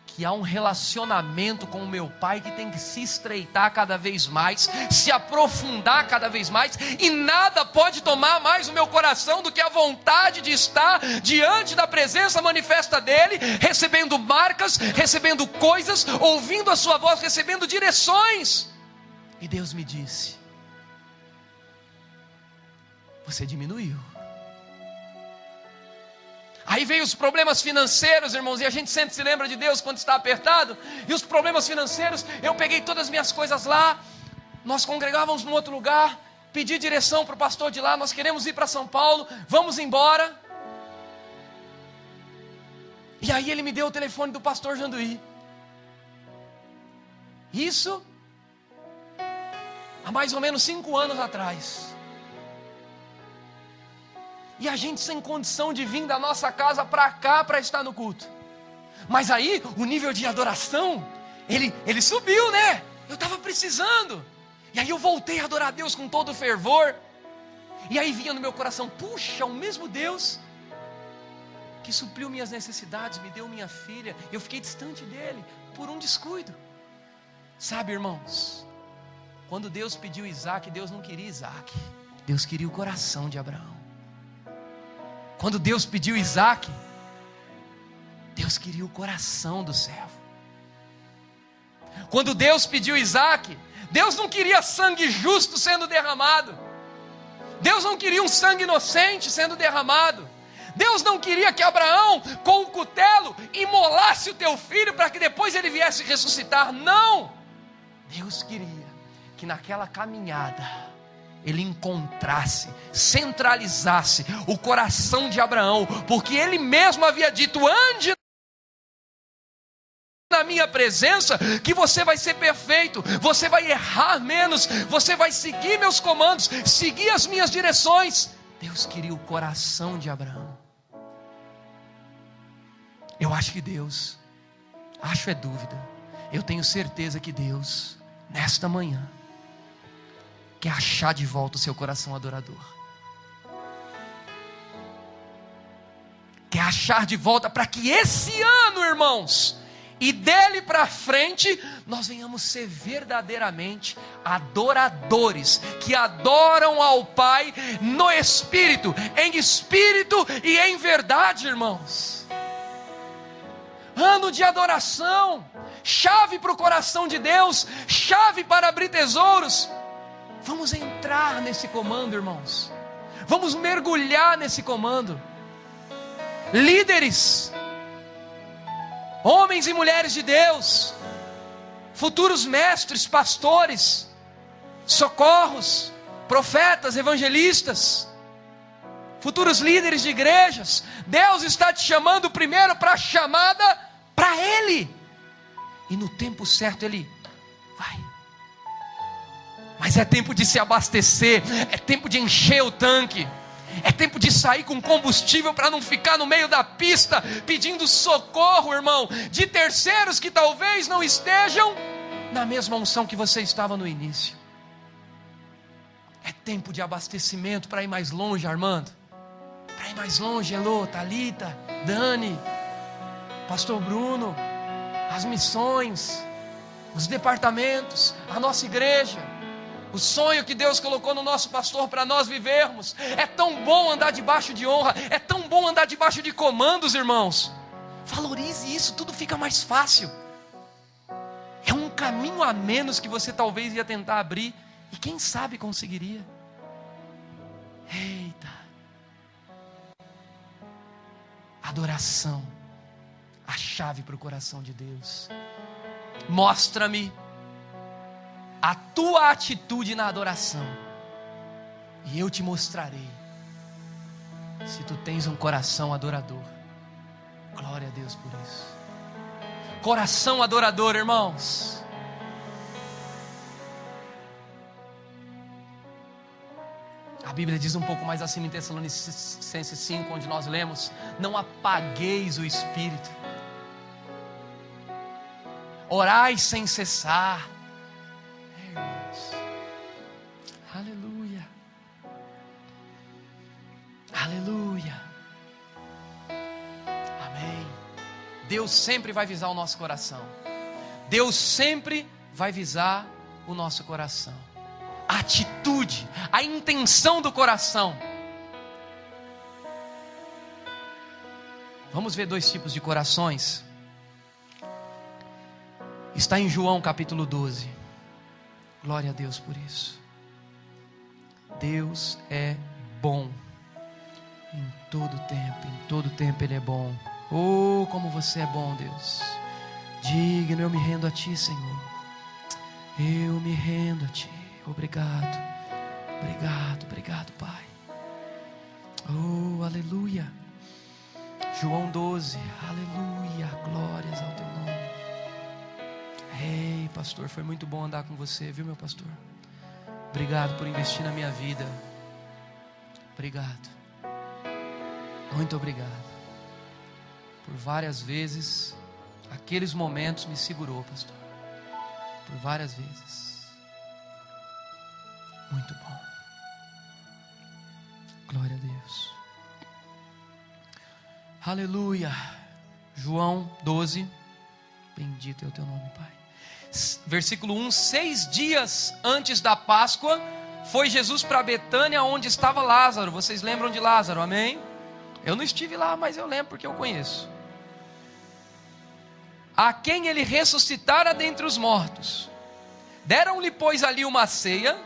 que há um relacionamento com o meu pai que tem que se estreitar cada vez mais, se aprofundar cada vez mais, e nada pode tomar mais o meu coração do que a vontade de estar diante da presença manifesta dele, recebendo marcas, recebendo coisas, ouvindo a sua voz, recebendo direções. E Deus me disse: você diminuiu. Aí veio os problemas financeiros, irmãos, e a gente sempre se lembra de Deus quando está apertado. E os problemas financeiros, eu peguei todas as minhas coisas lá, nós congregávamos num outro lugar, pedi direção para o pastor de lá, nós queremos ir para São Paulo, vamos embora. E aí ele me deu o telefone do pastor Janduí. Isso há mais ou menos 5 anos atrás. E a gente sem condição de vir da nossa casa para cá para estar no culto. Mas aí o nível de adoração, ele subiu, né? Eu estava precisando. E aí eu voltei a adorar a Deus com todo o fervor. E aí vinha no meu coração: puxa, o mesmo Deus que supriu minhas necessidades, me deu minha filha. Eu fiquei distante dele por um descuido. Sabe, irmãos, quando Deus pediu Isaac, Deus não queria Isaac, Deus queria o coração de Abraão. Quando Deus pediu Isaac, Deus queria o coração do servo. Quando Deus pediu Isaac, Deus não queria sangue justo sendo derramado. Deus não queria um sangue inocente sendo derramado. Deus não queria que Abraão, com o cutelo, imolasse o teu filho para que depois ele viesse ressuscitar. Não! Deus queria que naquela caminhada ele encontrasse, centralizasse o coração de Abraão, porque ele mesmo havia dito: ande na minha presença, que você vai ser perfeito, você vai errar menos, você vai seguir meus comandos, seguir as minhas direções. Deus queria o coração de Abraão. Eu acho que Deus, acho é dúvida, eu tenho certeza que Deus, nesta manhã, quer achar de volta o seu coração adorador. Quer achar de volta para que esse ano, irmãos, e dele para frente, nós venhamos ser verdadeiramente adoradores, que adoram ao Pai no Espírito e em verdade, irmãos. Ano de adoração, chave para o coração de Deus, chave para abrir tesouros. Vamos entrar nesse comando, irmãos. Vamos mergulhar nesse comando. Líderes, homens e mulheres de Deus, futuros mestres, pastores, socorros, profetas, evangelistas, futuros líderes de igrejas. Deus está te chamando primeiro para a chamada para Ele. E no tempo certo Ele vai. Mas é tempo de se abastecer, é tempo de encher o tanque, é tempo de sair com combustível para não ficar no meio da pista pedindo socorro, irmão, de terceiros que talvez não estejam na mesma unção que você estava no início. É tempo de abastecimento para ir mais longe, Armando, para ir mais longe, Elô, Thalita, Dani, Pastor Bruno, as missões, os departamentos, a nossa igreja, o sonho que Deus colocou no nosso pastor para nós vivermos. É tão bom andar debaixo de honra, é tão bom andar debaixo de comandos, irmãos. Valorize isso, tudo fica mais fácil. É um caminho a menos que você talvez ia tentar abrir, e quem sabe conseguiria. Eita! Adoração, a chave para o coração de Deus. Mostra-me a tua atitude na adoração, e eu te mostrarei se tu tens um coração adorador. Glória a Deus por isso. Coração adorador, irmãos. A Bíblia diz um pouco mais acima em Tessalonicenses 5, onde nós lemos: não apagueis o espírito, orai sem cessar. Irmãos, aleluia, aleluia, amém. Deus sempre vai visar o nosso coração. Deus sempre vai visar o nosso coração. A atitude, a intenção do coração. Vamos ver dois tipos de corações. Está em João capítulo 12. Glória a Deus por isso. Deus é bom em todo tempo Ele é bom. Oh, como você é bom, Deus. Digno, eu me rendo a Ti, Senhor. Eu me rendo a Ti. Obrigado, obrigado, obrigado, Pai. Oh, aleluia. João 12, aleluia, glórias ao Teu nome. Ei, pastor, foi muito bom andar com você, viu, meu pastor? Obrigado por investir na minha vida. Obrigado, muito obrigado. Por várias vezes, aqueles momentos me segurou, pastor. Por várias vezes. Muito bom. Glória a Deus. Aleluia. João 12. Bendito é o Teu nome, Pai. Versículo 1. 6 dias antes da Páscoa, foi Jesus para Betânia, onde estava Lázaro. Vocês lembram de Lázaro, amém? Eu não estive lá, mas eu lembro porque eu conheço. A quem Ele ressuscitara dentre os mortos. Deram-lhe, pois, ali uma ceia.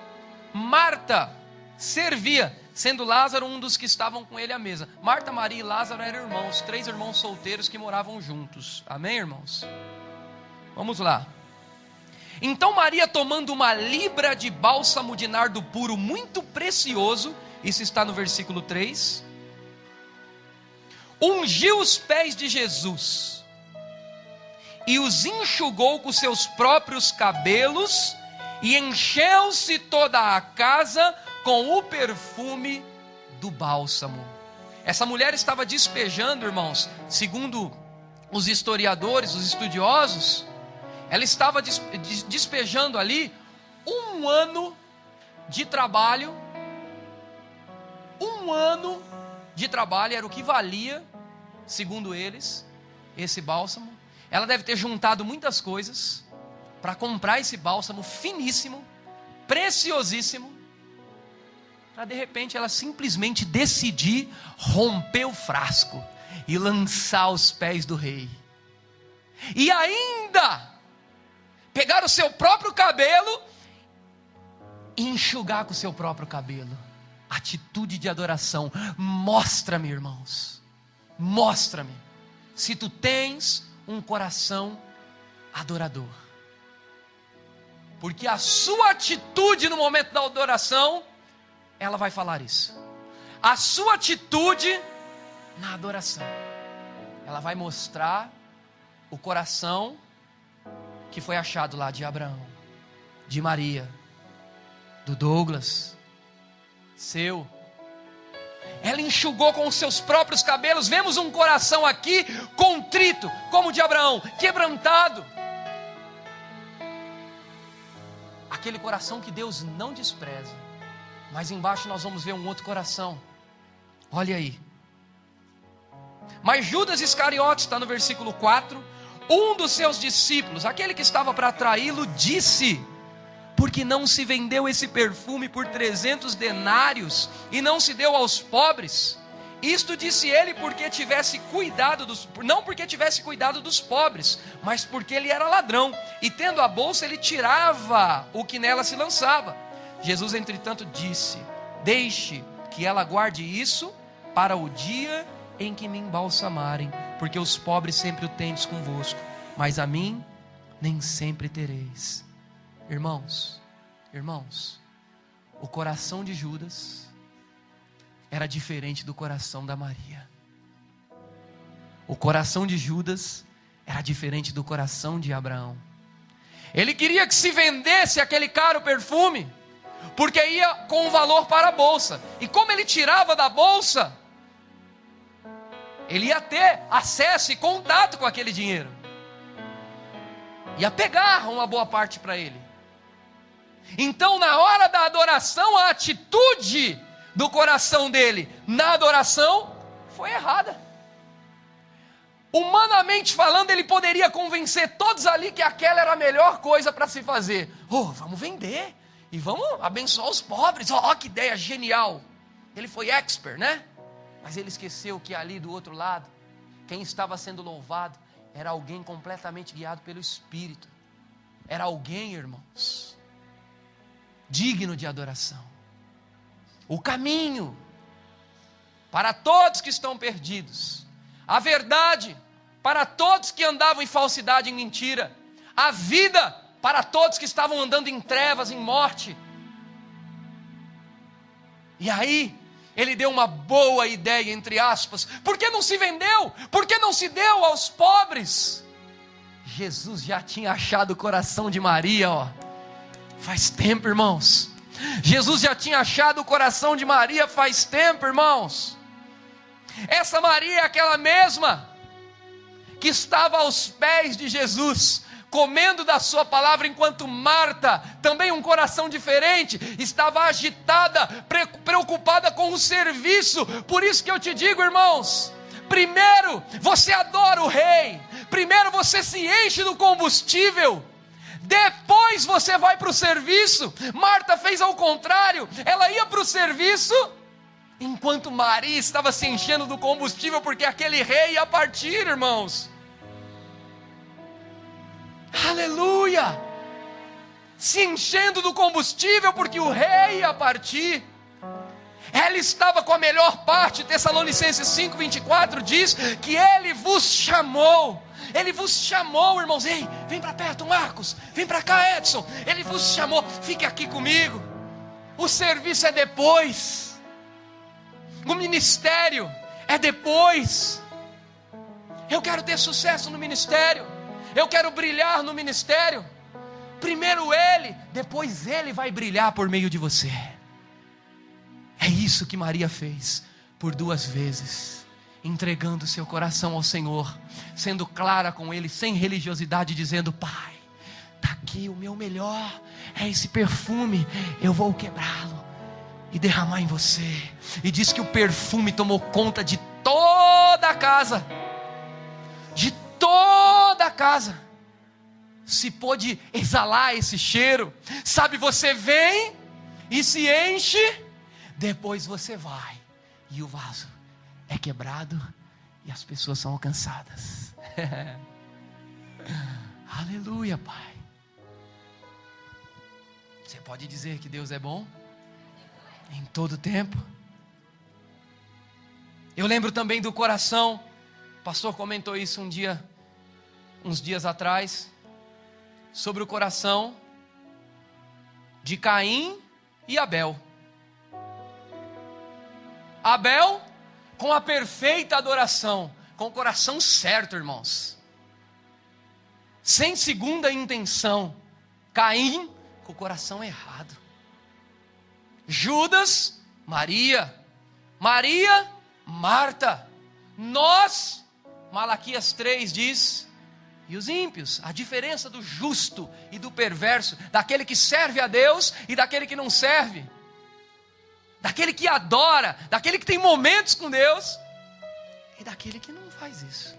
Marta servia, sendo Lázaro um dos que estavam com ele à mesa. Marta, Maria e Lázaro eram irmãos, 3 irmãos solteiros que moravam juntos. Amém, irmãos? Vamos lá. Então Maria, tomando uma libra de bálsamo de nardo puro, muito precioso, isso está no versículo 3, ungiu os pés de Jesus e os enxugou com seus próprios cabelos, e encheu-se toda a casa com o perfume do bálsamo. Essa mulher estava despejando, irmãos, segundo os historiadores, os estudiosos, ela estava despejando ali 1 ano de trabalho. 1 ano de trabalho era o que valia, segundo eles, esse bálsamo. Ela deve ter juntado muitas coisas para comprar esse bálsamo finíssimo, preciosíssimo, para de repente ela simplesmente decidir romper o frasco e lançar aos pés do rei. E ainda pegar o seu próprio cabelo e enxugar com o seu próprio cabelo. Atitude de adoração. Mostra-me, irmãos, mostra-me se tu tens um coração adorador. Porque a sua atitude no momento da adoração, ela vai falar isso. A sua atitude na adoração, ela vai mostrar o coração que foi achado lá de Abraão, de Maria, do Douglas, seu. Ela enxugou com os seus próprios cabelos. Vemos um coração aqui contrito, como o de Abraão, quebrantado. Aquele coração que Deus não despreza. Mas embaixo nós vamos ver um outro coração. Olha aí. Mas Judas Iscariotes, está no versículo 4, Um dos seus discípulos, aquele que estava para traí-lo, disse: porque não se vendeu esse perfume por 300 denários e não se deu aos pobres? Isto disse ele porque tivesse cuidado não porque tivesse cuidado dos pobres, mas porque ele era ladrão, e tendo a bolsa ele tirava o que nela se lançava. Jesus, entretanto, disse: deixe que ela guarde isso para o dia em que me embalsamarem, porque os pobres sempre o tendes convosco, mas a mim nem sempre tereis. Irmãos, o coração de Judas era diferente do coração da Maria. O coração de Judas era diferente do coração de Abraão. Ele queria que se vendesse aquele caro perfume, porque ia com valor para a bolsa, e como ele tirava da bolsa, ele ia ter acesso e contato com aquele dinheiro, ia pegar uma boa parte para ele. Então, na hora da adoração, a atitude do coração dele na adoração foi errada. Humanamente falando, ele poderia convencer todos ali que aquela era a melhor coisa para se fazer. Vamos vender e vamos abençoar os pobres. Que ideia genial. Ele foi expert, né? Mas ele esqueceu que ali do outro lado, quem estava sendo louvado era alguém completamente guiado pelo Espírito. Era alguém, irmãos, digno de adoração. O caminho para todos que estão perdidos, a verdade para todos que andavam em falsidade e em mentira, a vida para todos que estavam andando em trevas, em morte. E aí ele deu uma boa ideia, entre aspas: por que não se vendeu? Por que não se deu aos pobres? Jesus já tinha achado o coração de Maria, faz tempo, irmãos. Jesus já tinha achado o coração de Maria faz tempo, irmãos. Essa Maria é aquela mesma que estava aos pés de Jesus, comendo da sua palavra, enquanto Marta, também um coração diferente, estava agitada, preocupada com o serviço. Por isso que eu te digo, irmãos, primeiro você adora o Rei, primeiro você se enche do combustível, depois você vai para o serviço. Marta fez ao contrário, ela ia para o serviço, enquanto Maria estava se enchendo do combustível, porque aquele rei ia partir, irmãos. Aleluia! Se enchendo do combustível, porque o rei ia partir. Ela estava com a melhor parte. Tessalonicenses 5:24 diz que ele vos chamou. Ele vos chamou, irmãos. Ei, vem para perto, Marcos. Vem para cá, Edson. Ele vos chamou. Fique aqui comigo. O serviço é depois. O ministério é depois. Eu quero ter sucesso no ministério. Eu quero brilhar no ministério. Primeiro ele, depois ele vai brilhar por meio de você. É isso que Maria fez por 2 vezes, entregando seu coração ao Senhor, sendo clara com Ele, sem religiosidade, dizendo: Pai, está aqui o meu melhor, é esse perfume, eu vou quebrá-lo e derramar em você. E diz que o perfume tomou conta de toda a casa, de toda a casa, se pôde exalar esse cheiro. Sabe, você vem e se enche, depois você vai e o vaso é quebrado e as pessoas são alcançadas. Aleluia, Pai. Você pode dizer que Deus é bom em todo tempo. Eu lembro também do coração, o pastor comentou isso uns dias atrás, sobre o coração de Caim e Abel. Abel com a perfeita adoração, com o coração certo, irmãos, sem segunda intenção. Caim com o coração errado. Judas, Maria, Marta. Nós, Malaquias 3 diz, e os ímpios. A diferença do justo e do perverso, daquele que serve a Deus e daquele que não serve, daquele que adora, daquele que tem momentos com Deus e daquele que não faz isso.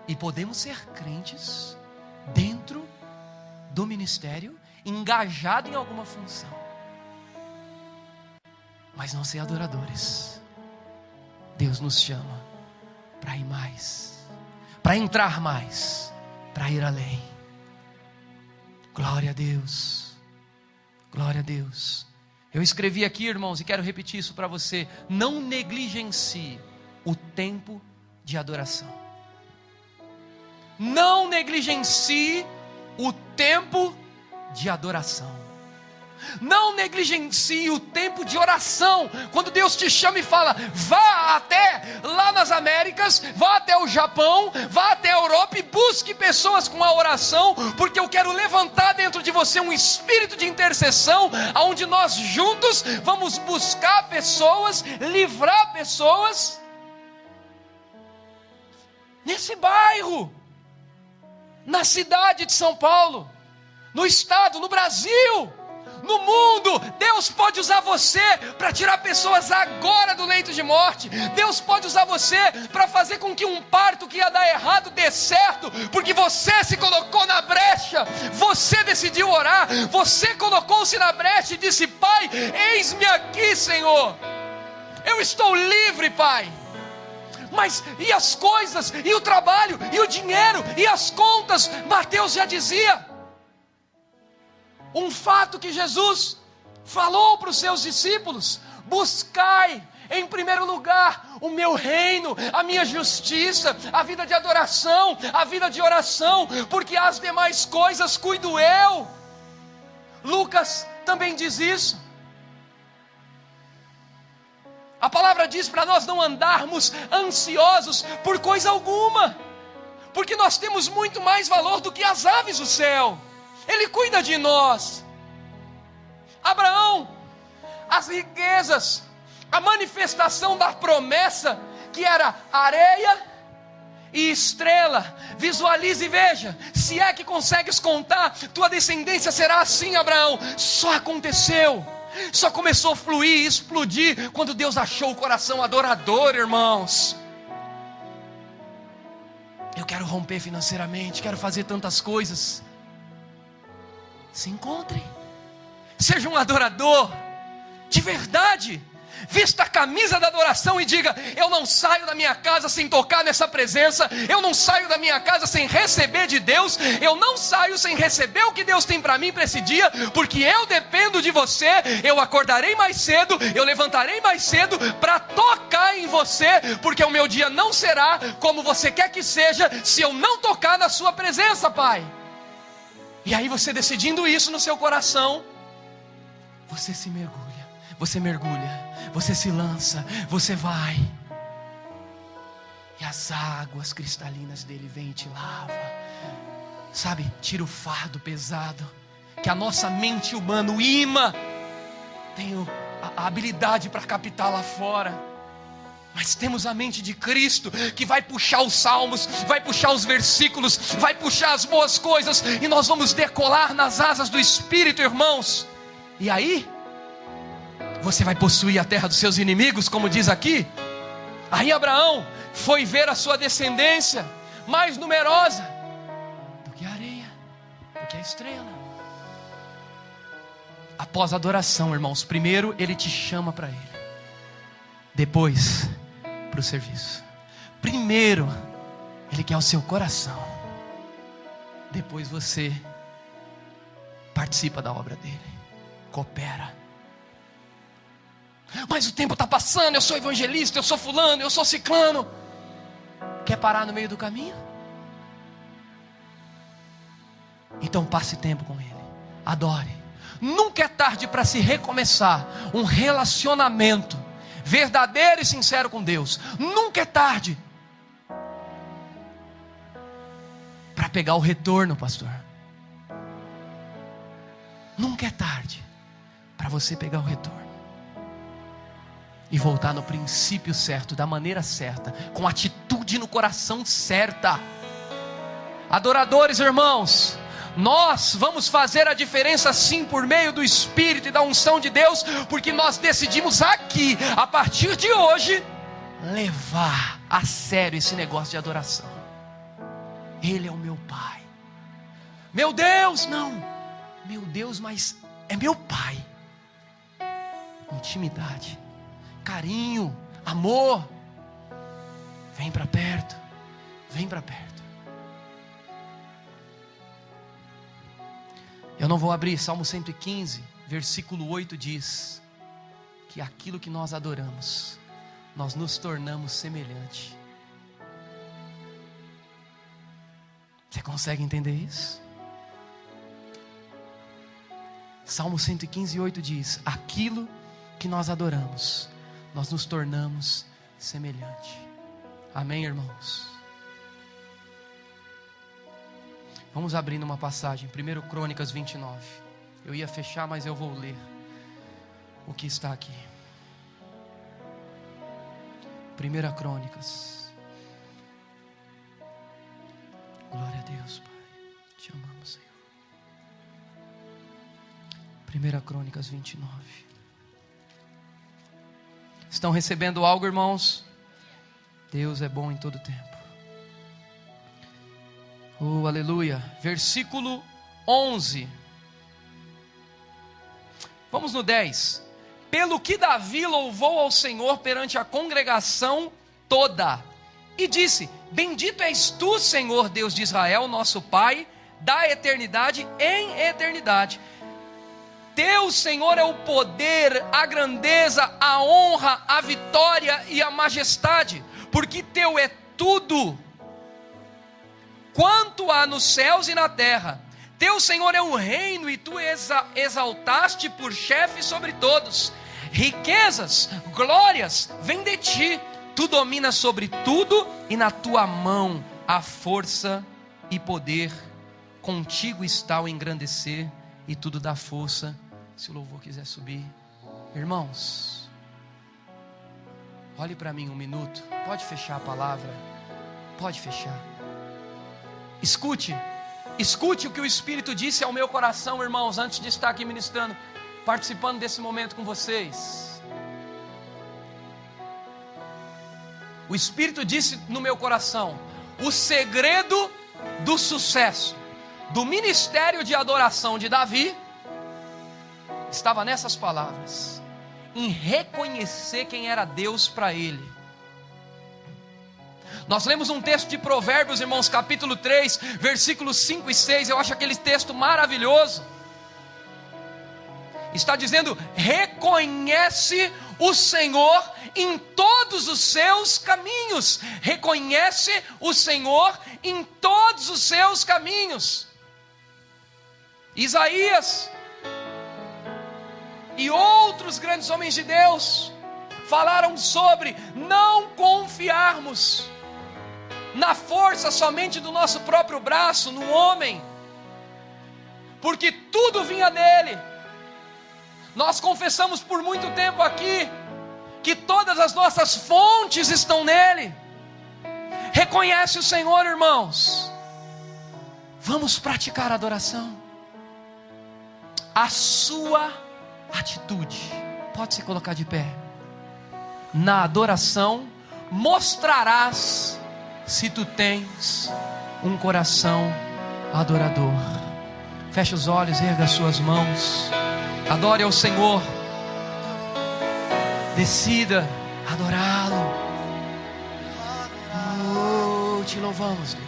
E podemos ser crentes dentro do ministério, engajado em alguma função, mas não ser adoradores. Deus nos chama para ir mais, para entrar mais, para ir além. Glória a Deus, glória a Deus. Eu escrevi aqui, irmãos, e quero repetir isso para você: não negligencie o tempo de adoração. Não negligencie o tempo de adoração. Não negligencie o tempo de oração. Quando Deus te chama e fala: vá até lá nas Américas, vá até o Japão, vá até a Europa e busque pessoas com a oração, porque eu quero levantar dentro de você um espírito de intercessão, onde nós juntos vamos buscar pessoas, livrar pessoas nesse bairro, na cidade de São Paulo, no estado, no Brasil, no mundo. Deus pode usar você para tirar pessoas agora do leito de morte. Deus pode usar você para fazer com que um parto que ia dar errado dê certo, porque você se colocou na brecha, você decidiu orar, você colocou-se na brecha e disse: Pai, eis-me aqui, Senhor, eu estou livre, Pai. Mas e as coisas, e o trabalho, e o dinheiro, e as contas? Mateus já dizia. Um fato que Jesus falou para os seus discípulos: buscai em primeiro lugar o meu reino, a minha justiça, a vida de adoração, a vida de oração, porque as demais coisas cuido eu. Lucas também diz isso. A palavra diz para nós não andarmos ansiosos por coisa alguma, porque nós temos muito mais valor do que as aves do céu. Ele cuida de nós. Abraão, as riquezas, a manifestação da promessa, que era areia e estrela. Visualize e veja, se é que consegues contar, tua descendência será assim, Abraão. Só aconteceu, só começou a fluir, explodir, quando Deus achou o coração adorador, irmãos. Eu quero romper financeiramente, quero fazer tantas coisas. Se encontre, seja um adorador de verdade. Vista a camisa da adoração e diga: eu não saio da minha casa sem tocar nessa presença, eu não saio da minha casa sem receber de Deus, eu não saio sem receber o que Deus tem para mim para esse dia, porque eu dependo de você. Eu acordarei mais cedo, eu levantarei mais cedo para tocar em você, porque o meu dia não será como você quer que seja se eu não tocar na sua presença, Pai. E aí você decidindo isso no seu coração, você se mergulha, você se lança, você vai. E as águas cristalinas dele vêm e te lava. Sabe, tira o fardo pesado que a nossa mente humana, o imã, tem a habilidade para captar lá fora. Mas temos a mente de Cristo, que vai puxar os salmos, vai puxar os versículos, vai puxar as boas coisas, e nós vamos decolar nas asas do Espírito, irmãos. E aí, você vai possuir a terra dos seus inimigos, como diz aqui. Aí Abraão foi ver a sua descendência, mais numerosa do que a areia, do que a estrela. Após a adoração, irmãos, primeiro ele te chama para ele, depois para o serviço. Primeiro ele quer o seu coração, depois você participa da obra dele, coopera. Mas o tempo está passando, eu sou evangelista, eu sou fulano, eu sou ciclano. Quer parar no meio do caminho? Então passe tempo com ele, adore. Nunca é tarde para se recomeçar um relacionamento verdadeiro e sincero com Deus. Nunca é tarde para pegar o retorno, pastor. Nunca é tarde para você pegar o retorno e voltar no princípio certo, da maneira certa, com atitude no coração certa. Adoradores, irmãos, nós vamos fazer a diferença sim, por meio do Espírito e da unção de Deus, porque nós decidimos aqui, a partir de hoje, levar a sério esse negócio de adoração. Ele é o meu Pai. Meu Deus, não. Meu Deus, mas é meu Pai. Intimidade, carinho, amor. Vem para perto, vem para perto. Eu não vou abrir, Salmo 115, versículo 8 diz que aquilo que nós adoramos, nós nos tornamos semelhante. Você consegue entender isso? Salmo 115, 8 diz: aquilo que nós adoramos, nós nos tornamos semelhante. Amém, irmãos? Vamos abrindo uma passagem, 1 Crônicas 29. Eu ia fechar, mas eu vou ler o que está aqui. 1 Crônicas. Glória a Deus, Pai. Te amamos, Senhor. 1 Crônicas 29. Estão recebendo algo, irmãos? Deus é bom em todo tempo. Oh, aleluia. Versículo 11. Vamos no 10. Pelo que Davi louvou ao Senhor perante a congregação toda, e disse: bendito és tu, Senhor Deus de Israel, nosso Pai, da eternidade em eternidade. Teu, Senhor, é o poder, a grandeza, a honra, a vitória e a majestade, porque teu é tudo, quanto há nos céus e na terra. Teu, Senhor, é um reino, e tu exaltaste por chefe sobre todos. Riquezas, glórias, vêm de ti. Tu dominas sobre tudo, e na tua mão há força e poder. Contigo está o engrandecer, e tudo dá força. Se o louvor quiser subir. Irmãos, olhe para mim um minuto. Pode fechar a palavra? Pode fechar. Escute o que o Espírito disse ao meu coração, irmãos, antes de estar aqui ministrando, participando desse momento com vocês. O Espírito disse no meu coração: o segredo do sucesso do ministério de adoração de Davi estava nessas palavras, em reconhecer quem era Deus para ele. Nós lemos um texto de Provérbios, irmãos, capítulo 3, versículos 5 e 6, eu acho aquele texto maravilhoso. Está dizendo: reconhece o Senhor em todos os seus caminhos. Reconhece o Senhor em todos os seus caminhos. Isaías e outros grandes homens de Deus falaram sobre não confiarmos na força somente do nosso próprio braço, no homem, porque tudo vinha dele. Nós confessamos por muito tempo aqui que todas as nossas fontes estão nele. Reconhece o Senhor, irmãos. Vamos praticar a adoração. A sua atitude, pode se colocar de pé, na adoração mostrarás se tu tens um coração adorador. Feche os olhos, erga as suas mãos, adore ao Senhor, decida adorá-lo. Oh, te louvamos, Deus.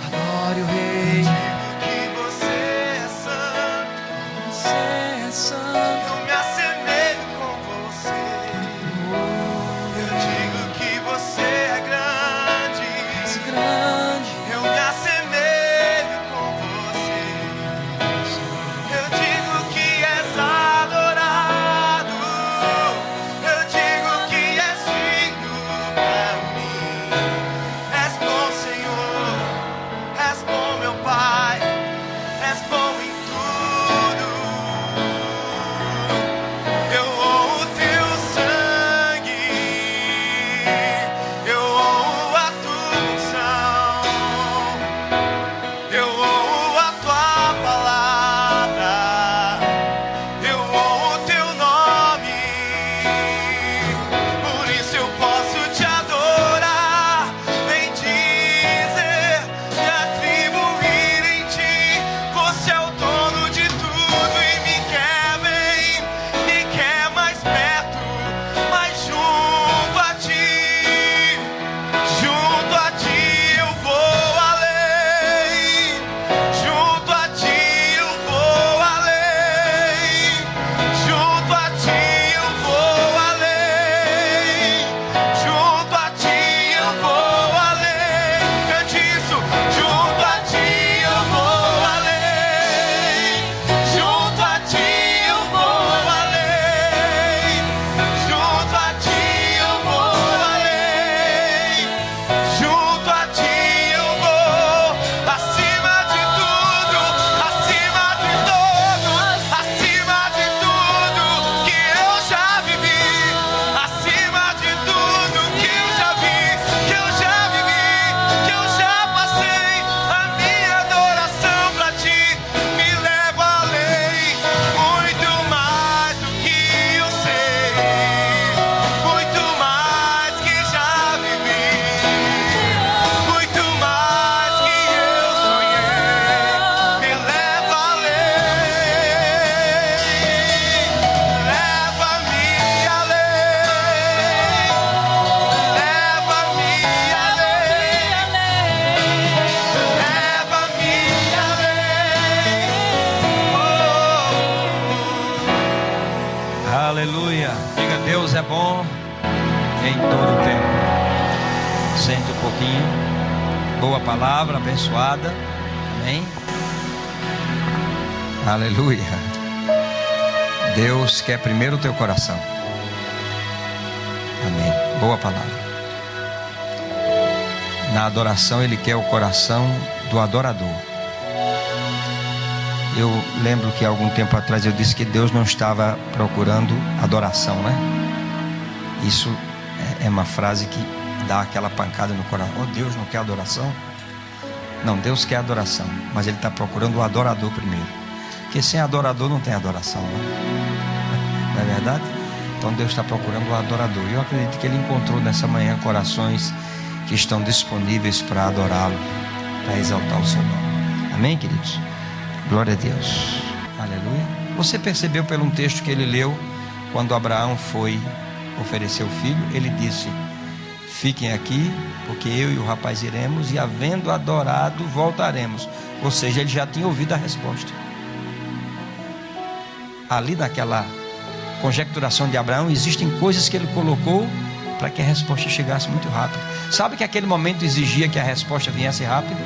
Adore o Rei. Eu digo que você é santo. Você é santo. Eu me assemelho com você. Eu digo que você é grande. Eu me assemelho com Aleluia. Diga, Deus é bom em todo o tempo. Sente um pouquinho. Boa palavra, abençoada. Amém. Aleluia. Deus quer primeiro o teu coração. Amém. Boa palavra. Na adoração Ele quer o coração do adorador. Eu lembro que algum tempo atrás eu disse que Deus não estava procurando adoração, né? Isso é uma frase que dá aquela pancada no coração. Oh, Deus não quer adoração? Não, Deus quer adoração, mas Ele está procurando o adorador primeiro. Porque sem adorador não tem adoração, né? Não é verdade? Então Deus está procurando o adorador. E eu acredito que Ele encontrou nessa manhã corações que estão disponíveis para adorá-lo, para exaltar o seu nome. Amém, queridos? Glória a Deus. Aleluia. Você percebeu pelo texto que ele leu, quando Abraão foi oferecer o filho, ele disse: fiquem aqui, porque eu e o rapaz iremos, e havendo adorado, voltaremos. Ou seja, ele já tinha ouvido a resposta. Ali naquela conjecturação de Abraão, existem coisas que ele colocou para que a resposta chegasse muito rápido. Sabe que aquele momento exigia que a resposta viesse rápido?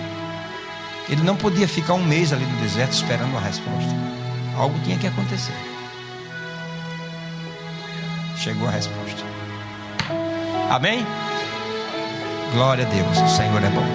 Ele não podia ficar um mês ali no deserto esperando a resposta. Algo tinha que acontecer. Chegou a resposta. Amém? Glória a Deus, o Senhor é bom.